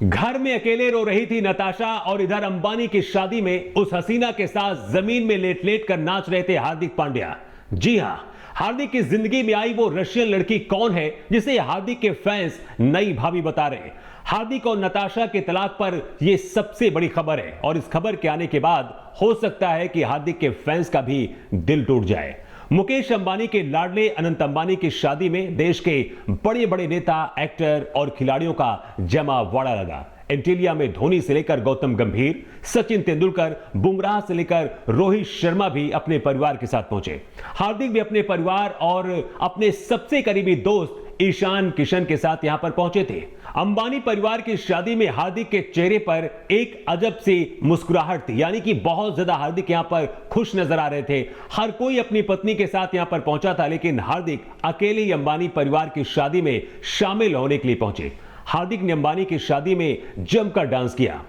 घर में अकेले रो रही थी नताशा और इधर अंबानी की शादी में उस हसीना के साथ जमीन में लेट लेट कर नाच रहे थे हार्दिक पांड्या। जी हां, हार्दिक की जिंदगी में आई वो रशियन लड़की कौन है जिसे हार्दिक के फैंस नई भाभी बता रहे हैं। हार्दिक और नताशा के तलाक पर यह सबसे बड़ी खबर है और इस खबर के आने के बाद हो सकता है कि हार्दिक के फैंस का भी दिल टूट जाए। मुकेश अंबानी के लाडले अनंत अंबानी की शादी में देश के बड़े बड़े नेता, एक्टर और खिलाड़ियों का जमावड़ा लगा। एंटीलिया में धोनी से लेकर गौतम गंभीर, सचिन तेंदुलकर, बुमराह से लेकर रोहित शर्मा भी अपने परिवार के साथ पहुंचे। हार्दिक भी अपने परिवार और अपने सबसे करीबी दोस्त ईशान किशन के साथ यहां पर पहुंचे थे। अंबानी परिवार की शादी में हार्दिक के चेहरे पर एक अजब सी मुस्कुराहट थी, यानी कि बहुत ज्यादा हार्दिक यहां पर खुश नजर आ रहे थे। हर कोई अपनी पत्नी के साथ यहां पर पहुंचा था, लेकिन हार्दिक अकेले ही अंबानी परिवार की शादी में शामिल होने के लिए पहुंचे। हार्दिक ने अंबानी की शादी में जमकर डांस किया।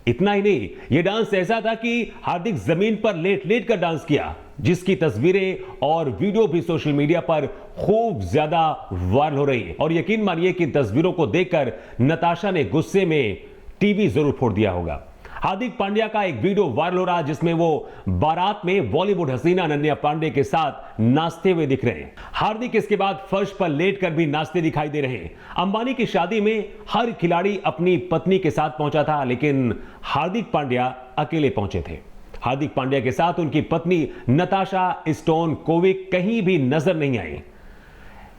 इतना ही नहीं, यह डांस ऐसा था कि हार्दिक जमीन पर लेट लेट कर डांस किया, जिसकी तस्वीरें और वीडियो भी सोशल मीडिया पर खूब ज्यादा वायरल हो रही है। और यकीन मानिए कि तस्वीरों को देखकर नताशा ने गुस्से में टीवी जरूर फोड़ दिया होगा। हार्दिक पांड्या का एक वीडियो वायरल हो रहा है जिसमें वो बारात में बॉलीवुड हसीना अनन्या पांडे के साथ नाचते हुए दिख रहे हैं। हार्दिक इसके बाद फर्श पर लेटकर भी नाचते दिखाई दे रहे हैं। अंबानी की शादी में हर खिलाड़ी अपनी पत्नी के साथ पहुंचा था, लेकिन हार्दिक पांड्या अकेले पहुंचे थे। हार्दिक पांड्या के साथ उनकी पत्नी नताशा स्टोनकोविक कहीं भी नजर नहीं आई।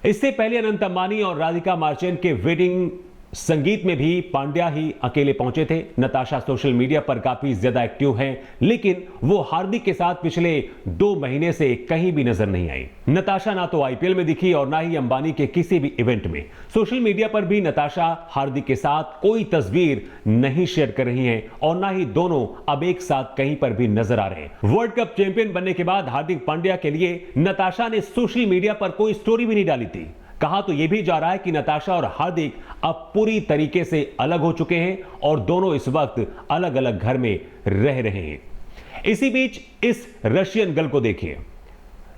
इससे पहले अनंत अंबानी और राधिका मार्चेंट के वेडिंग संगीत में भी पांड्या ही अकेले पहुंचे थे। नताशा सोशल मीडिया पर काफी ज्यादा एक्टिव हैं, लेकिन वो हार्दिक के साथ पिछले 2 महीने से कहीं भी नजर नहीं आई। नताशा ना तो आईपीएल में दिखी और ना ही अंबानी के किसी भी इवेंट में। सोशल मीडिया पर भी नताशा हार्दिक के साथ कोई तस्वीर नहीं शेयर कर रही हैं और ना ही दोनों अब एक साथ कहीं पर भी नजर आ रहे हैं। वर्ल्ड कप चैंपियन बनने के बाद हार्दिक पांड्या के लिए नताशा ने सोशल मीडिया पर कोई स्टोरी भी नहीं डाली थी। कहा तो यह भी जा रहा है कि नताशा और हार्दिक अब पूरी तरीके से अलग हो चुके हैं और दोनों इस वक्त अलग अलग घर में रह रहे हैं। इसी बीच इस रशियन गर्ल को देखिए।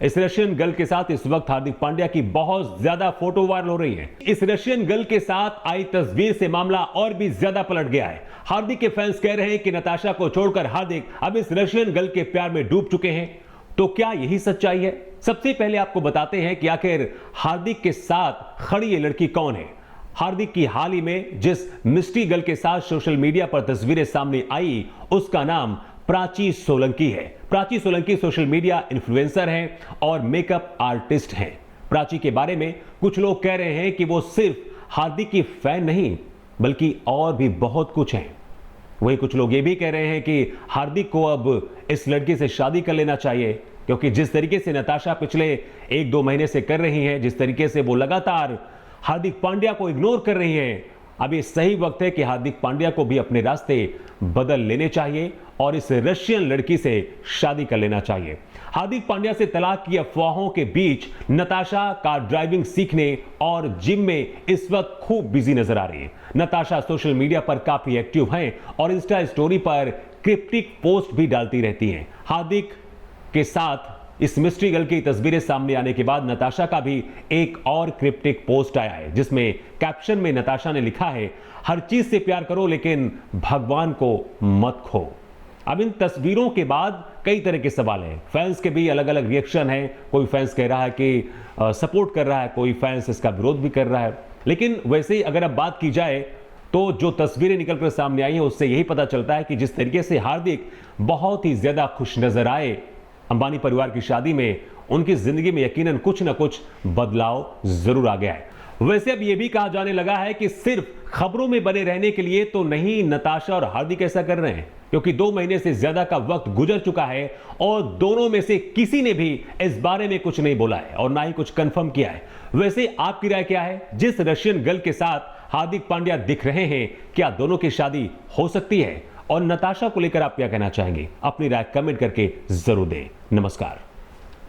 इस रशियन गर्ल के साथ इस वक्त हार्दिक पांड्या की बहुत ज्यादा फोटो वायरल हो रही है। इस रशियन गर्ल के साथ आई तस्वीर से मामला और भी ज्यादा पलट गया है। हार्दिक के फैंस कह रहे हैं कि नताशा को छोड़कर हार्दिक अब इस रशियन गर्ल के प्यार में डूब चुके हैं। तो क्या यही सच्चाई है? सबसे पहले आपको बताते हैं कि आखिर हार्दिक के साथ खड़ी ये लड़की कौन है। हार्दिक की हाल ही में जिस मिस्ट्री गर्ल के साथ सोशल मीडिया पर तस्वीरें सामने आई, उसका नाम प्राची सोलंकी है। Prachi Solanki social media influencer हैं और मेकअप आर्टिस्ट हैं। प्राची के बारे में कुछ लोग कह रहे हैं कि वो सिर्फ हार्दिक की फैन नहीं बल्कि और भी बहुत कुछ है। वहीं कुछ लोग ये भी कह रहे हैं कि हार्दिक को अब इस लड़की से शादी कर लेना चाहिए, क्योंकि जिस तरीके से नताशा पिछले 1-2 महीने से कर रही हैं, जिस तरीके से वो लगातार हार्दिक पांड्या को इग्नोर कर रही हैं, अब ये सही वक्त है कि हार्दिक पांड्या को भी अपने रास्ते बदल लेने चाहिए और इस रशियन लड़की से शादी कर लेना चाहिए। हार्दिक पांड्या से तलाक की अफवाहों के बीच नताशा कार ड्राइविंग सीखने और जिम में इस वक्त खूब बिजी नजर आ रही है। नताशा सोशल मीडिया पर काफी एक्टिव हैं और इंस्टा स्टोरी पर क्रिप्टिक पोस्ट भी डालती रहती हैं। हार्दिक के साथ इस मिस्ट्री गर्ल की तस्वीरें सामने आने के बाद नताशा का भी एक और क्रिप्टिक पोस्ट आया है, जिसमें कैप्शन में नताशा ने लिखा है, हर चीज से प्यार करो लेकिन भगवान को मत खो। अब इन तस्वीरों के बाद कई तरह के सवाल हैं। फैंस के भी अलग अलग रिएक्शन हैं। कोई फैंस कह रहा है कि सपोर्ट कर रहा है, कोई फैंस इसका विरोध भी कर रहा है। लेकिन वैसे ही अगर अब बात की जाए तो जो तस्वीरें निकलकर सामने आई हैं उससे यही पता चलता है कि जिस तरीके से हार्दिक बहुत ही ज्यादा खुश नजर आए अंबानी परिवार की शादी में, उनकी जिंदगी में यकीनन कुछ ना कुछ बदलाव जरूर आ गया है। वैसे अब यह भी कहा जाने लगा है कि सिर्फ खबरों में बने रहने के लिए तो नहीं नताशा और हार्दिक ऐसा कर रहे हैं, क्योंकि 2 महीने से ज्यादा का वक्त गुजर चुका है और दोनों में से किसी ने भी इस बारे में कुछ नहीं बोला है और ना ही कुछ कंफर्म किया है। वैसे आपकी राय क्या है? जिस रशियन गर्ल के साथ हार्दिक पांड्या दिख रहे हैं, क्या दोनों की शादी हो सकती है? और नताशा को लेकर आप क्या कहना चाहेंगे? अपनी राय कमेंट करके जरूर दें। नमस्कार।